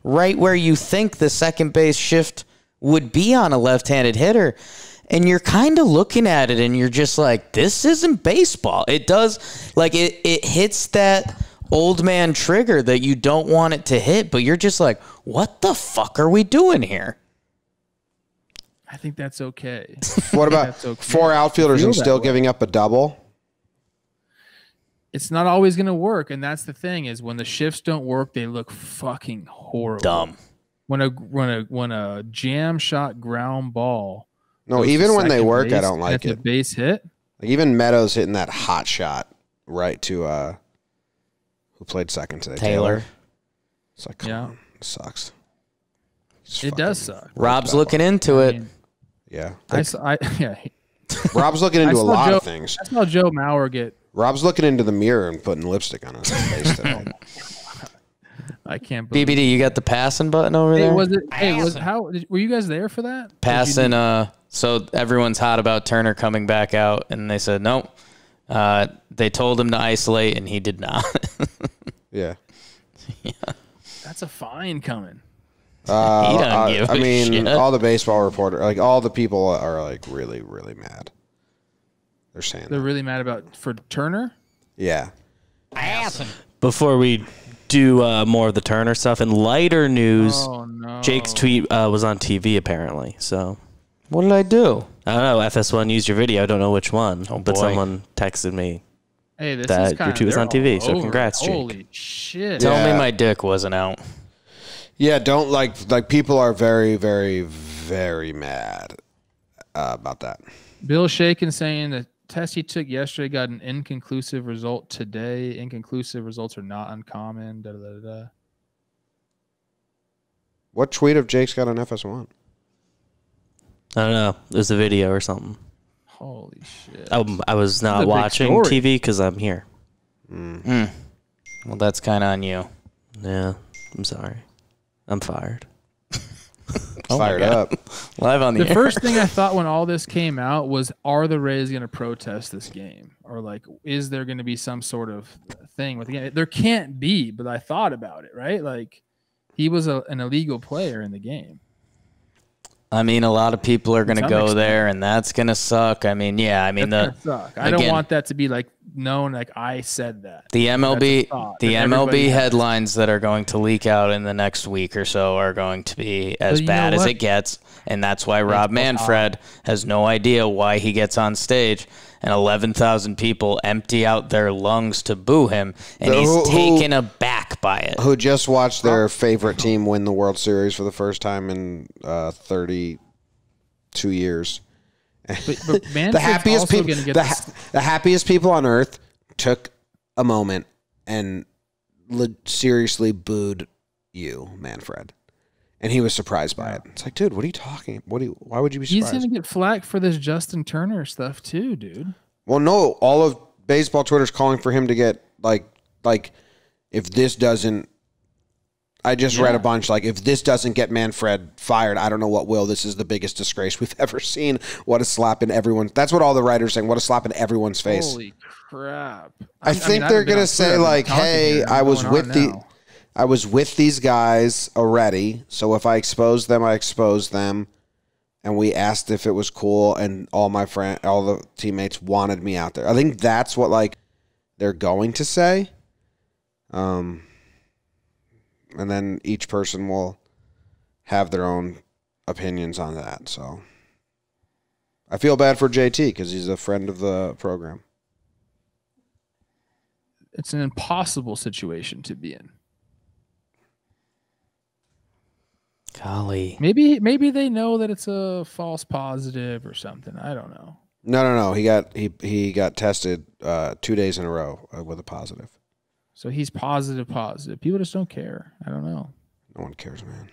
Speaker 3: right where you think the second base shift would be on a left-handed hitter. And you're kind of looking at it and you're just like, this isn't baseball. It does, it hits that old man trigger that you don't want it to hit, but you're just like, what the fuck are we doing here?
Speaker 2: I think that's okay.
Speaker 1: What about 4 outfielders and still giving up a double?
Speaker 2: It's not always going to work, and that's the thing, is when the shifts don't work, they look fucking horrible.
Speaker 3: Dumb.
Speaker 2: When a jam shot ground ball.
Speaker 1: No, even when they work, I don't like it.
Speaker 2: A base hit.
Speaker 1: Even Meadows hitting that hot shot right to who played second today?
Speaker 3: Taylor.
Speaker 1: It's come on, it sucks.
Speaker 2: It does suck.
Speaker 3: Rob's looking into it.
Speaker 1: Yeah.
Speaker 2: Yeah.
Speaker 1: Rob's looking into a lot of things.
Speaker 2: I saw Joe Mauer get.
Speaker 1: Rob's looking into the mirror and putting lipstick on his face today.
Speaker 2: I can't believe
Speaker 3: BBD, you got the passing button over there?
Speaker 2: Were you guys there for that?
Speaker 3: Passing, so everyone's hot about Turner coming back out, and they said, nope. They told him to isolate, and he did not.
Speaker 1: Yeah.
Speaker 2: That's a fine coming.
Speaker 3: He doesn't give a shit.
Speaker 1: All the baseball reporter, like all the people are like really, really mad. They're saying
Speaker 2: they're really mad for Turner?
Speaker 1: Yeah.
Speaker 5: Before we do more of the Turner stuff, in lighter news, Jake's tweet was on TV apparently. So
Speaker 3: what did I do?
Speaker 5: I don't know. FS1 used your video. I don't know which one, but
Speaker 3: boy.
Speaker 5: someone texted me
Speaker 2: hey, this
Speaker 5: that
Speaker 2: is kinda,
Speaker 5: your tweet was on TV. So congrats, Jake.
Speaker 2: Holy shit.
Speaker 3: Tell me my dick wasn't out.
Speaker 1: Yeah, don't like people are very, very, very mad about that.
Speaker 2: Bill Shakin saying the test he took yesterday got an inconclusive result today. Inconclusive results are not uncommon. Da, da, da, da.
Speaker 1: What tweet of Jake's got on FS1?
Speaker 5: I don't know. There's a video or something.
Speaker 2: Holy shit.
Speaker 5: I was not watching TV because I'm here.
Speaker 3: Well, that's kind of on you.
Speaker 5: Yeah, I'm sorry. I'm fired.
Speaker 1: Fired up.
Speaker 3: Live on the air.
Speaker 2: First thing I thought when all this came out was, are the Rays going to protest this game? Or like, is there going to be some sort of thing with the game? There can't be, but I thought about it, right? Like, he was an illegal player in the game.
Speaker 3: I mean, a lot of people are going to go there, and that's going to suck. I mean, yeah. I mean,
Speaker 2: that's gonna suck. I don't want that to be like known. Like I said that.
Speaker 3: The MLB headlines that are going to leak out in the next week or so are going to be as bad as it gets, and that's why Rob Manfred has no idea why he gets on stage and 11,000 people empty out their lungs to boo him, and he's taken aback by it.
Speaker 1: Who just watched their favorite team win the World Series for the first time in 32 years.
Speaker 2: But
Speaker 1: the happiest people on earth took a moment and seriously booed you, Manfred. And he was surprised by it. It's like, dude, what are you talking? Why would you be surprised?
Speaker 2: He's going to get flack for this Justin Turner stuff too, dude.
Speaker 1: Well, no, all of baseball Twitter's calling for him to get like if this doesn't, I just read a bunch, like, if this doesn't get Manfred fired, I don't know what will. This is the biggest disgrace we've ever seen. What a slap in everyone's. That's what all the writers are saying. What a slap in everyone's face.
Speaker 2: Holy crap.
Speaker 1: I think they're going to say, like, hey, I was with these guys already, so if I exposed them, I exposed them. And we asked if it was cool, and all the teammates wanted me out there. I think that's what, like, they're going to say. And then each person will have their own opinions on that. So I feel bad for JT because he's a friend of the program.
Speaker 2: It's an impossible situation to be in.
Speaker 3: Golly.
Speaker 2: Maybe they know that it's a false positive or something. I don't know.
Speaker 1: No. He got tested 2 days in a row with a positive.
Speaker 2: So he's positive. People just don't care. I don't know.
Speaker 1: No one cares, man.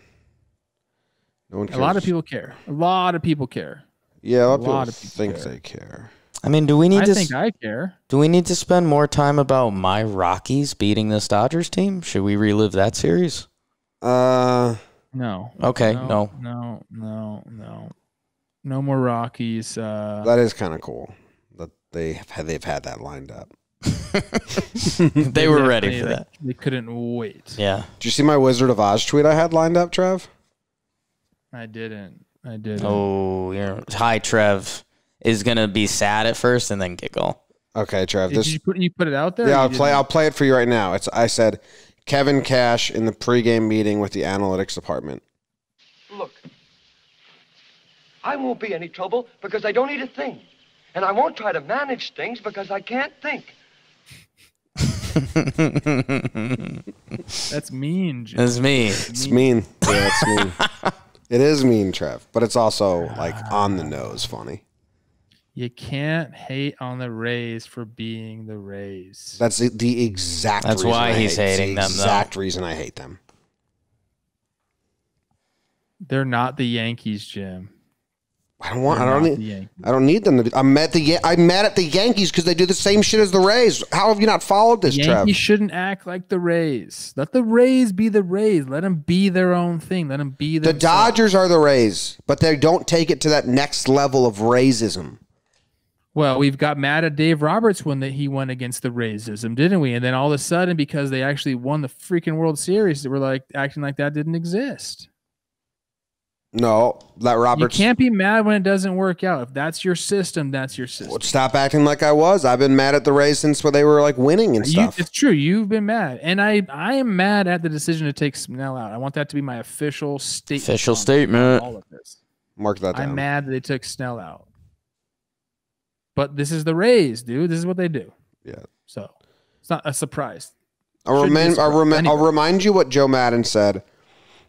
Speaker 1: No one cares.
Speaker 2: A lot of people care. A lot of people care.
Speaker 1: Yeah, a lot of people think they care.
Speaker 3: I mean, do we need
Speaker 2: I think I care.
Speaker 3: Do we need to spend more time about my Rockies beating this Dodgers team? Should we relive that series?
Speaker 2: No.
Speaker 3: Okay,
Speaker 2: no. No more Rockies.
Speaker 1: That is kind of cool that they've had that lined up.
Speaker 3: They were ready for that.
Speaker 2: They couldn't wait.
Speaker 3: Yeah.
Speaker 1: Did you see my Wizard of Oz tweet I had lined up, Trev?
Speaker 2: I didn't.
Speaker 3: Oh, hi, Trev is gonna be sad at first and then giggle.
Speaker 1: Okay, Trev.
Speaker 2: You put it out there?
Speaker 1: Yeah, I'll play it for you right now. I said Kevin Cash in the pregame meeting with the analytics department.
Speaker 6: Look, I won't be any trouble because I don't need a thing. And I won't try to manage things because I can't think.
Speaker 2: That's mean, Jim.
Speaker 3: That's mean.
Speaker 1: It's mean. Yeah, it's mean. It is mean, Trev, but it's also like on the nose funny.
Speaker 2: You can't hate on the Rays for being the Rays.
Speaker 1: That's the exact reason.
Speaker 3: That's why he's hating them, though.
Speaker 1: Exact reason I hate them.
Speaker 2: They're not the Yankees, Jim.
Speaker 1: I don't need them to be. I'm mad at the Yankees because they do the same shit as the Rays. How have you not followed this, Trev?
Speaker 2: Yankees shouldn't act like the Rays. Let the Rays be the Rays. Let them be their own thing. Let them be themselves.
Speaker 1: The Dodgers are the Rays, but they don't take it to that next level of Raysism.
Speaker 2: Well, we've got mad at Dave Roberts when he went against the Raysism, didn't we? And then all of a sudden, because they actually won the freaking World Series, we're like acting like that didn't exist.
Speaker 1: No, that Roberts.
Speaker 2: You can't be mad when it doesn't work out. If that's your system, that's your system.
Speaker 1: Well, stop acting like I was. I've been mad at the Rays since they were like winning and stuff.
Speaker 2: It's true. You've been mad. And I am mad at the decision to take Snell out. I want that to be my official statement.
Speaker 3: Official statement.
Speaker 2: All of this.
Speaker 1: Mark that down.
Speaker 2: I'm mad that they took Snell out. But this is the Rays, dude. This is what they do.
Speaker 1: Yeah.
Speaker 2: So it's not a surprise.
Speaker 1: I'll remind you what Joe Madden said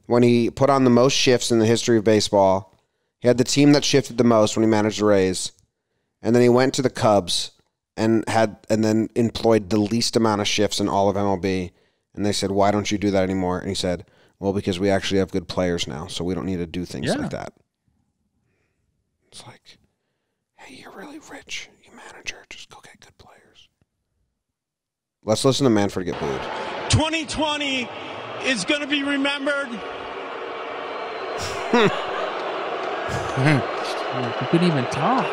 Speaker 1: when he put on the most shifts in the history of baseball. He had the team that shifted the most when he managed the Rays. And then he went to the Cubs and then employed the least amount of shifts in all of MLB. And they said, why don't you do that anymore? And he said, well, because we actually have good players now, so we don't need to do things like that. It's like, hey, you're really rich, you manager. Just go get good players. Let's listen to Manfred get booed.
Speaker 7: 2020 is going to be remembered.
Speaker 2: You couldn't even talk.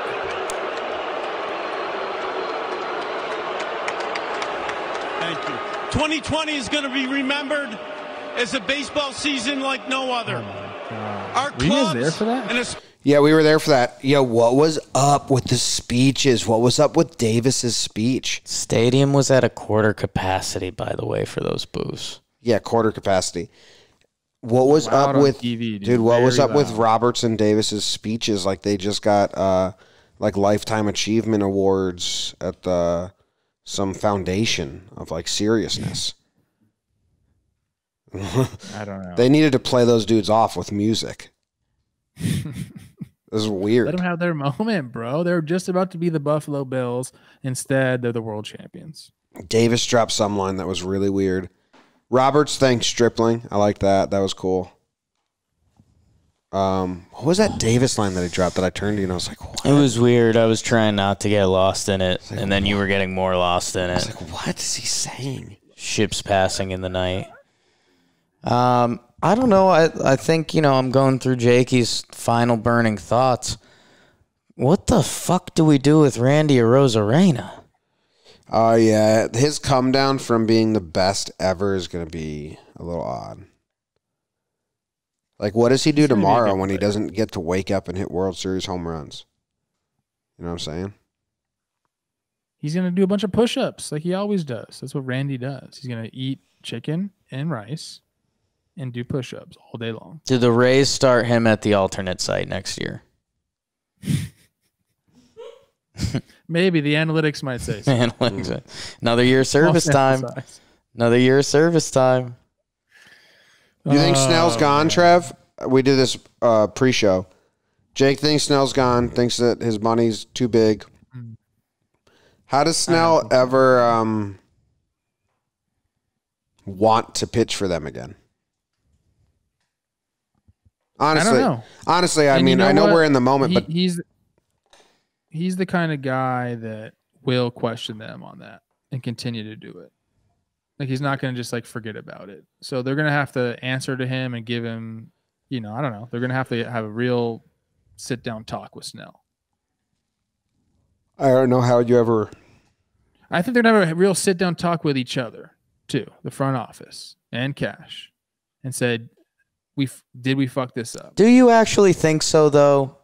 Speaker 7: Thank you. 2020 is going to be remembered as a baseball season like no other. Our
Speaker 2: Were you guys there for that?
Speaker 1: Yeah, we were there for that. Yo, what was up with the speeches? What was up with Davis's speech?
Speaker 3: Stadium was at a quarter capacity, by the way, for those boos.
Speaker 1: Yeah, quarter capacity. What was up with
Speaker 2: TV,
Speaker 1: dude? What was up with Roberts and Davis's speeches? Like they just got like lifetime achievement awards at some foundation of like seriousness.
Speaker 2: I don't know.
Speaker 1: They needed to play those dudes off with music. This is weird.
Speaker 2: Let them have their moment, bro. They're just about to be the Buffalo Bills. Instead, they're the world champions.
Speaker 1: Davis dropped some line that was really weird. Roberts thanked Stripling. I like that. That was cool. What was that Davis line that he dropped that I turned to you and I was like, what?
Speaker 3: It was weird. I was trying not to get lost in it, like, and then you were getting more lost in it.
Speaker 1: I was like, what is he saying?
Speaker 3: Ships passing in the night. I don't know. I think, I'm going through Jakey's final burning thoughts. What the fuck do we do with Randy Arozarena?
Speaker 1: Oh, yeah. His come down from being the best ever is going to be a little odd. Like, what does he do tomorrow when he doesn't get to wake up and hit World Series home runs? You know what I'm saying?
Speaker 2: He's going to do a bunch of push-ups like he always does. That's what Randy does. He's going to eat chicken and rice and do push-ups all day long.
Speaker 3: Do the Rays start him at the alternate site next year?
Speaker 2: Maybe the analytics might say so.
Speaker 3: Another year of service time. Another year of service time.
Speaker 1: Do you think Snell's gone, Trev? We did this pre-show. Jake thinks Snell's gone, thinks that his money's too big. How does Snell ever want to pitch for them again? Honestly,
Speaker 2: I don't know.
Speaker 1: Honestly, I mean, I know we're in the moment, but
Speaker 2: he's the kind of guy that will question them on that and continue to do it. Like he's not going to just like forget about it. So they're going to have to answer to him and give him, I don't know. They're going to have a real sit down talk with Snell.
Speaker 1: I don't know how you ever.
Speaker 2: I think they're going to have a real sit down talk with each other too, the front office and Cash, and said, did we fuck this up?
Speaker 3: Do you actually think so though?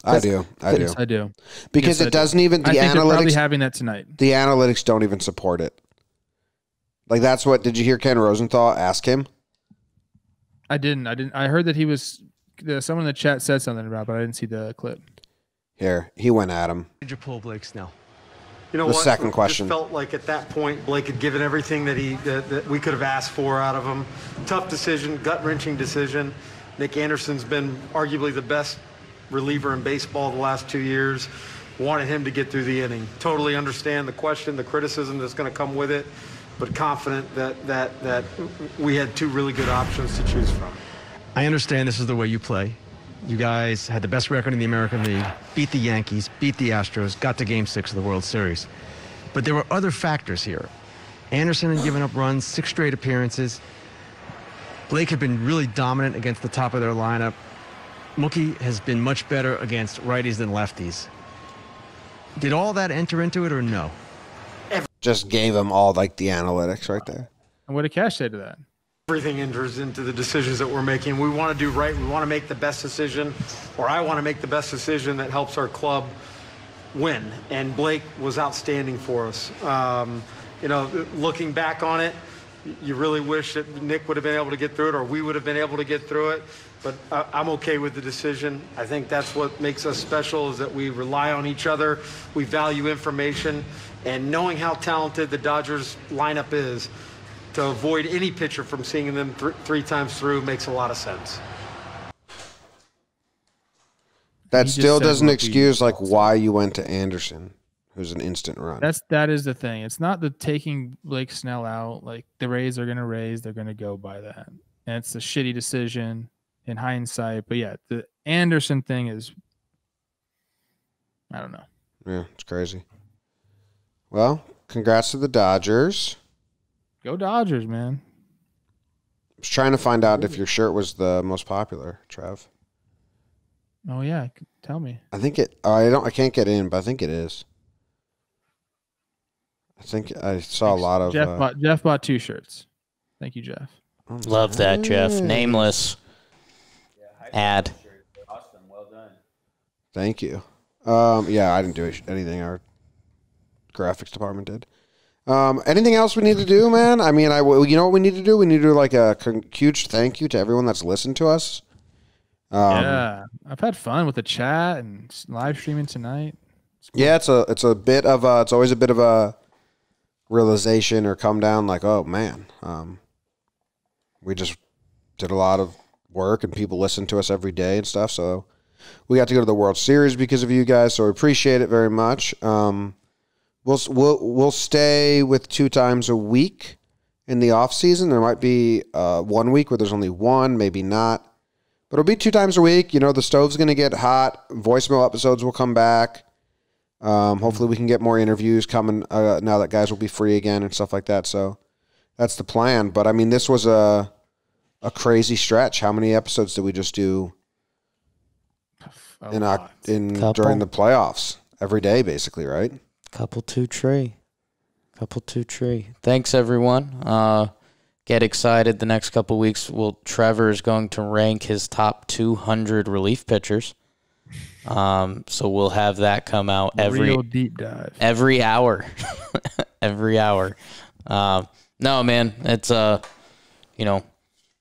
Speaker 1: I do. Because it doesn't even the
Speaker 2: I think
Speaker 1: analytics.
Speaker 2: they're probably having that tonight.
Speaker 1: The analytics don't even support it. Like that's what. Did you hear Ken Rosenthal ask him?
Speaker 2: I didn't. I heard that he was. Someone in the chat said something about, it, but I didn't see the clip.
Speaker 1: Here, he went at him.
Speaker 8: Did you pull Blake Snell?
Speaker 1: You know, the second question.
Speaker 8: It felt like at that point Blake had given everything that we could have asked for out of him. Tough decision, gut-wrenching decision. Nick Anderson's been arguably the best reliever in baseball the last 2 years. Wanted him to get through the inning. Totally understand the question, the criticism that's going to come with it, but confident that we had two really good options to choose from.
Speaker 9: I understand this is the way you play. You guys had the best record in the American League, beat the Yankees, beat the Astros, got to Game 6 of the World Series. But there were other factors here. Anderson had given up runs, 6 straight appearances. Blake had been really dominant against the top of their lineup. Mookie has been much better against righties than lefties. Did all that enter into it or no?
Speaker 1: Just gave him all like the analytics right there.
Speaker 2: And what did Cash say to that?
Speaker 8: Everything enters into the decisions that we're making. We want to do right. We want to make the best decision, or I want to make the best decision that helps our club win. And Blake was outstanding for us. You know, looking back on it, you really wish that Nick would have been able to get through it, or we would have been able to get through it. But I'm okay with the decision. I think that's what makes us special, is that we rely on each other. We value information. And knowing how talented the Dodgers lineup is, to avoid any pitcher from seeing them three times through makes a lot of sense.
Speaker 1: That still doesn't excuse like why you went to Anderson, who's an instant run.
Speaker 2: That is the thing. It's not the taking Blake Snell out. Like the Rays are going to raise, they're going to go by that. And it's a shitty decision in hindsight. But yeah, the Anderson thing is, I don't know.
Speaker 1: Yeah, it's crazy. Well, congrats to the Dodgers.
Speaker 2: Go Dodgers, man.
Speaker 1: I was trying to find out if your shirt was the most popular, Trev.
Speaker 2: Oh yeah, tell me.
Speaker 1: I think it. I can't get in, but I think it is. I think I saw a lot of.
Speaker 2: Jeff bought 2 shirts. Thank you, Jeff.
Speaker 3: Love that, Jeff. Nameless ad.
Speaker 4: Awesome, well done.
Speaker 1: Thank you. Yeah, I didn't do anything. Our graphics department did. Anything else we need to do, man? I mean, you know what we need to do? We need to do like a huge thank you to everyone that's listened to us.
Speaker 2: Yeah, I've had fun with the chat and live streaming tonight.
Speaker 1: Cool. Yeah, it's always a bit of a realization or come down like, oh man, we just did a lot of work and people listen to us every day and stuff. So we got to go to the World Series because of you guys. So we appreciate it very much. We'll stay with 2 times a week in the off season. There might be 1 week where there's only 1, maybe not. But it'll be 2 times a week. You know, the stove's going to get hot. Voicemail episodes will come back. Hopefully we can get more interviews coming now that guys will be free again and stuff like that. So that's the plan. But, I mean, this was a crazy stretch. How many episodes did we just do during the playoffs? Every day, basically, right?
Speaker 3: Couple two tree. Thanks, everyone. Get excited. The next couple weeks, Trevor is going to rank his top 200 relief pitchers. So we'll have that come out
Speaker 2: real deep dive
Speaker 3: every hour. Every hour. No, man, it's not to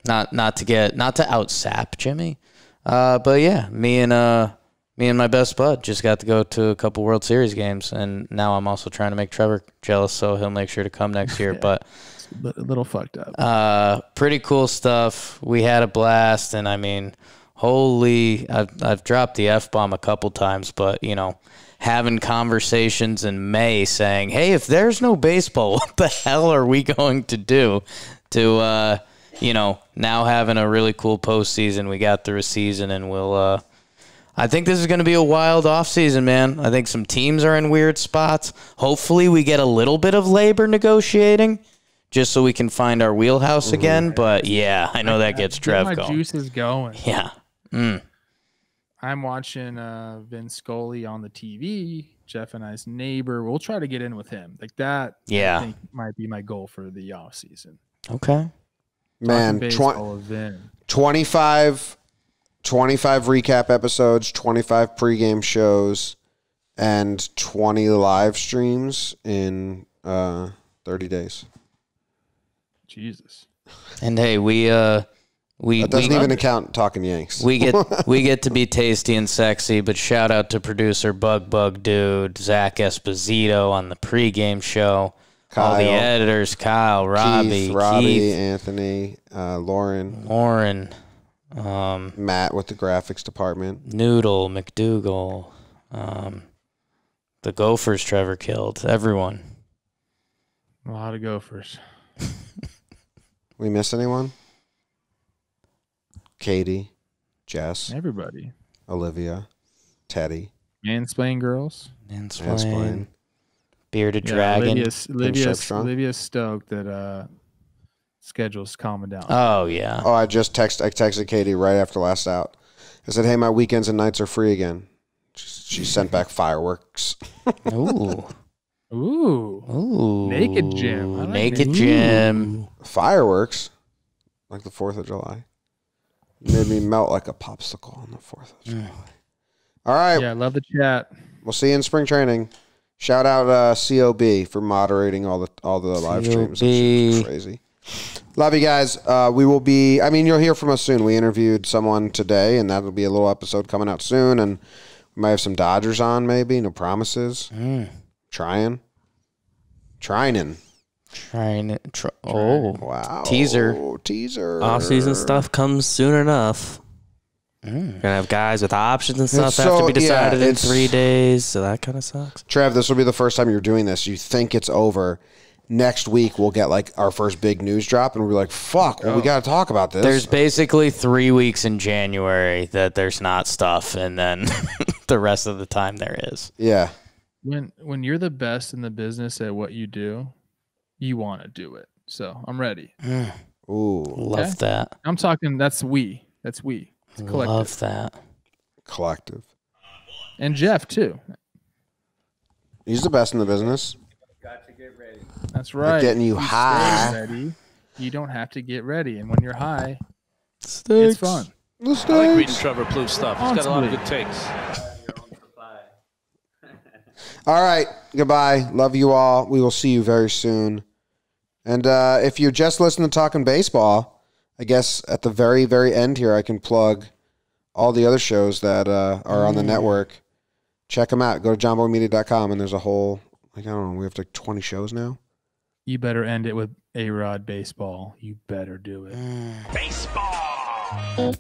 Speaker 3: outsap Jimmy. But yeah, me and my best bud just got to go to a couple World Series games, and now I'm also trying to make Trevor jealous, so he'll make sure to come next year. But
Speaker 2: a little fucked up.
Speaker 3: Pretty cool stuff. We had a blast, and I mean, I've dropped the F-bomb a couple times, but having conversations in May saying, "Hey, if there's no baseball, what the hell are we going to do?" To now having a really cool postseason, we got through a season, and we'll. I think this is going to be a wild offseason, man. I think some teams are in weird spots. Hopefully we get a little bit of labor negotiating just so we can find our wheelhouse again. But, yeah, I know that gets Trev going.
Speaker 2: My juice is going.
Speaker 3: Yeah.
Speaker 2: I'm watching Vince Scully on the TV, Jeff and I's neighbor. We'll try to get in with him. Like that,
Speaker 3: yeah.
Speaker 2: I think might be my goal for the offseason.
Speaker 3: Okay.
Speaker 1: Man, 25 recap episodes, 25 pregame shows, and 20 live streams in 30 days.
Speaker 2: Jesus.
Speaker 3: And hey, that
Speaker 1: doesn't even account Talkin Yanks.
Speaker 3: We get to be tasty and sexy, but shout out to producer Bug Dude, Zach Esposito on the pregame show.
Speaker 1: Kyle,
Speaker 3: all the editors, Kyle, Keith,
Speaker 1: Anthony, Lauren, Matt with the graphics department,
Speaker 3: Noodle, McDougal, the Gophers Trevor killed, everyone.
Speaker 2: A lot of Gophers.
Speaker 1: We miss anyone? Katie, Jess,
Speaker 2: everybody,
Speaker 1: Olivia, Teddy,
Speaker 2: mansplain girls,
Speaker 1: Mansplain.
Speaker 3: Bearded Dragon.
Speaker 2: Lydia's stoked that schedule's calming down.
Speaker 3: Oh yeah.
Speaker 1: Oh, I texted Katie right after last out. I said, "Hey, my weekends and nights are free again." She sent back fireworks.
Speaker 3: Ooh.
Speaker 2: Ooh. Naked Jim. I like
Speaker 3: Naked Jim.
Speaker 1: Fireworks, like the 4th of July. Made me melt like a popsicle on the 4th of July. All right.
Speaker 2: Yeah, I love the chat.
Speaker 1: We'll see you in spring training. Shout out COB for moderating all the live streams. It's crazy. Love you guys. We will be, you'll hear from us soon. We interviewed someone today, and that'll be a little episode coming out soon. And we might have some Dodgers on, maybe. No promises. Trying.
Speaker 3: Oh,
Speaker 1: wow.
Speaker 3: Teaser.
Speaker 5: Off-season stuff comes soon enough. Gonna have guys with options and stuff have to be decided in 3 days, so that kind of sucks.
Speaker 1: Trev, this will be the first time you're doing this. You think it's over. Next week, we'll get like our first big news drop, and we'll be like, fuck, we got to talk about this.
Speaker 3: There's basically 3 weeks in January that there's not stuff, and then the rest of the time there is.
Speaker 1: Yeah.
Speaker 2: When you're the best in the business at what you do, you want to do it. So I'm ready.
Speaker 1: Ooh.
Speaker 3: Love that.
Speaker 2: I'm talking, that's we. It's collective.
Speaker 3: Love that.
Speaker 1: Collective.
Speaker 2: And Jeff, too.
Speaker 1: He's the best in the business.
Speaker 4: Got to get ready.
Speaker 2: That's right.
Speaker 1: Getting you high.
Speaker 2: Ready, you don't have to get ready. And when you're high,
Speaker 1: Sticks.
Speaker 2: it's fun.
Speaker 7: I like reading Trevor Plouffe stuff. He's got a lot of good takes.
Speaker 1: All right. Goodbye. Love you all. We will see you very soon. And if you just listen to Talkin' Baseball, I guess at the very, very end here, I can plug all the other shows that are on the network. Check them out. Go to jomboymedia.com, and there's a whole, we have like 20 shows now.
Speaker 2: You better end it with A-Rod Baseball. You better do it.
Speaker 7: Baseball.